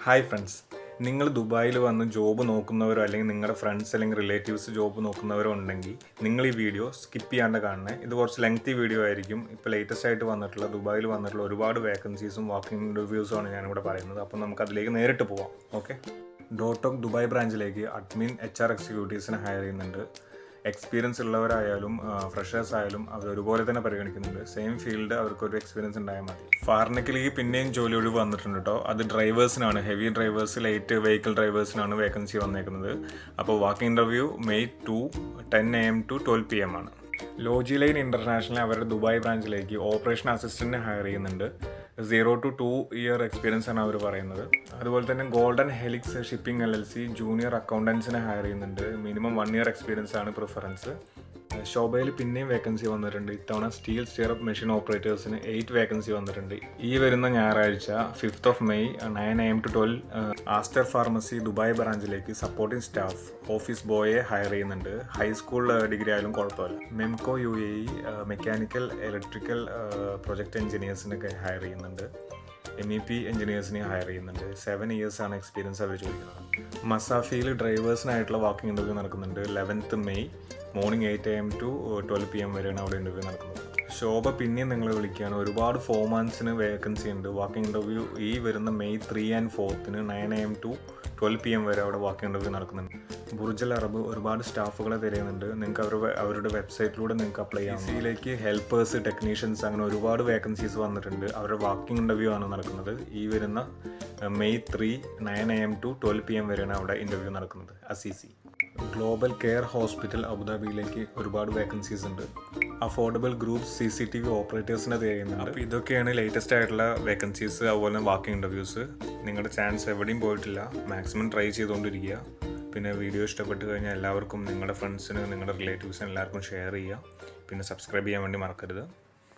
Hi friends, നിങ്ങൾ ദുബായിൽ വന്ന് ജോബ് നോക്കുന്നവരോ അല്ലെങ്കിൽ നിങ്ങളുടെ ഫ്രണ്ട്സ് അല്ലെങ്കിൽ റിലേറ്റീവ്സ് ജോബ് നോക്കുന്നവരോ ഉണ്ടെങ്കിൽ നിങ്ങൾ ഈ വീഡിയോ സ്കിപ്പ് ചെയ്യാണ്ട് കാണണേ. ഇത് കുറച്ച് ലെങ്തി വീഡിയോ ആയിരിക്കും. ഇപ്പോൾ ലേറ്റസ്റ്റ് ആയിട്ട് വന്നിട്ടുള്ള ദുബായിൽ വന്നിട്ടുള്ള ഒരുപാട് വേക്കൻസീസും വാക്കിംഗ് ഇൻ്റർവ്യൂസും ആണ് ഞാനിവിടെ പറയുന്നത്. അപ്പോൾ നമുക്ക് അതിലേക്ക് നേരിട്ട് പോവാം. ഓക്കെ. ഡോട്ടോക്ക് ദുബായ് ബ്രാഞ്ചിലേക്ക് അഡ്മിൻ HR എക്സിക്യൂട്ടീവ്സിനെ ഹയർ ചെയ്യുന്നുണ്ട്. എക്സ്പീരിയൻസ് ഉള്ളവരായാലും ഫ്രഷേഴ്സ് ആയാലും അവർ ഒരുപോലെ തന്നെ പരിഗണിക്കുന്നുണ്ട്. സെയിം ഫീൽഡ് അവർക്കൊരു എക്സ്പീരിയൻസ് ഉണ്ടായാൽ മതി. ഫാർനക്കിലേക്ക് പിന്നെയും ജോലി ഒഴിവ് വന്നിട്ടുണ്ട് കേട്ടോ. അത് ഡ്രൈവേഴ്സിനാണ്, ഹെവി ഡ്രൈവേഴ്സ്, ലൈറ്റ് വെഹിക്കിൾ ഡ്രൈവേഴ്സിനാണ് വേക്കൻസി വന്നേക്കുന്നത്. അപ്പോൾ walking interview May 2 10 AM to 12 PM ആണ്. ലോജി ലൈൻ ഇൻ്റർനാഷണൽ അവരുടെ ദുബായ് ബ്രാഞ്ചിലേക്ക് ഓപ്പറേഷൻ അസിസ്റ്റൻറ്റിനെ ഹയർ ചെയ്യുന്നുണ്ട്. 0 to 2 year എക്സ്പീരിയൻസ് ആണ് അവർ പറയുന്നത്. അതുപോലെ തന്നെ Golden Helix Shipping LLC junior അക്കൗണ്ടൻസിനെ ഹയർ ചെയ്യുന്നുണ്ട്. മിനിമം 1 year എക്സ്പീരിയൻസ് ആണ് പ്രിഫറൻസ്. ഷോബയിൽ പിന്നെയും വേക്കൻസി വന്നിട്ടുണ്ട്. ഇത്തവണ സ്റ്റീൽ സ്റ്റിയറപ്പ് മെഷീൻ ഓപ്പറേറ്റേഴ്സിന് 8 വേക്കൻസി വന്നിട്ടുണ്ട്. ഈ വരുന്ന ഞായറാഴ്ച 5th May 9 AM to 12 Aster Pharmacy Dubai ബ്രാഞ്ചിലേക്ക് സപ്പോർട്ടിംഗ് സ്റ്റാഫ് ഓഫീസ് ബോയെ ഹയർ ചെയ്യുന്നുണ്ട്. ഹൈസ്കൂൾ ഡിഗ്രി ആയാലും കുഴപ്പമില്ല. Memco UAE mechanical electrical project എഞ്ചിനീയേഴ്സിനൊക്കെ ഹയർ ചെയ്യുന്നുണ്ട്. MEP എഞ്ചിനീയേഴ്സിനെ ഹയർ ചെയ്യുന്നുണ്ട്. 7 years ആണ് എക്സ്പീരിയൻസ് അവർ ചോദിക്കുന്നത്. മസാഫിയിൽ ഡ്രൈവേഴ്സിനായിട്ടുള്ള വാക്കിംഗ് ഇൻ്റർവ്യൂ നടക്കുന്നുണ്ട്. 11th May morning 8 AM to 12 PM വരെയാണ് അവിടെ ഇൻ്റർവ്യൂ നടക്കുന്നത്. ശോഭ പിന്നെയും നിങ്ങളെ വിളിക്കുകയാണ്. ഒരുപാട് ഫോർമാൻസിന് വേക്കൻസി ഉണ്ട്. വാക്കിംഗ് ഇൻ്റർവ്യൂ ഈ വരുന്ന May 3 and 4 9 AM to 12 PM വരെ അവിടെ വാക്കിംഗ് ഇൻ്റർവ്യൂ നടക്കുന്നുണ്ട്. ബുർജൽ അറബ് ഒരുപാട് സ്റ്റാഫുകളെ തിരയുന്നുണ്ട്. നിങ്ങൾക്ക് അവരുടെ വെബ്സൈറ്റിലൂടെ നിങ്ങൾക്ക് അപ്ലൈ ചെയ്യാം. സിയിലേക്ക് ഹെൽപ്പേഴ്സ്, ടെക്നീഷ്യൻസ് അങ്ങനെ ഒരുപാട് വേക്കൻസീസ് വന്നിട്ടുണ്ട്. അവരുടെ വാക്കിംഗ് ഇൻ്റർവ്യൂ ആണ് നടക്കുന്നത്. ഈ വരുന്ന May 3 9 AM to 12 PM വരെയാണ് അവിടെ ഇൻ്റർവ്യൂ നടക്കുന്നത്. അസീസി ഗ്ലോബൽ കെയർ ഹോസ്പിറ്റൽ അബുദാബിയിലേക്ക് ഒരുപാട് വേക്കൻസീസ് ഉണ്ട്. Affordable group CCTV ഓപ്പറേറ്റേഴ്സിനെ തിരയുന്നുണ്ട്. അപ്പോൾ ഇതൊക്കെയാണ് ലേറ്റസ്റ്റ് ആയിട്ടുള്ള വേക്കൻസീസ്, അതുപോലെ തന്നെ വാക്കിംഗ് ഇൻ്റർവ്യൂസ്. നിങ്ങളുടെ ചാൻസ് എവിടെയും പോയിട്ടില്ല. മാക്സിമം ട്രൈ ചെയ്തുകൊണ്ടിരിക്കുക. പിന്നെ വീഡിയോ ഇഷ്ടപ്പെട്ട് കഴിഞ്ഞാൽ എല്ലാവർക്കും, നിങ്ങളുടെ ഫ്രണ്ട്സിന്, നിങ്ങളുടെ റിലേറ്റീവ്സിന് എല്ലാവർക്കും ഷെയർ ചെയ്യുക. പിന്നെ സബ്സ്ക്രൈബ് ചെയ്യാൻ വേണ്ടി മറക്കരുത്.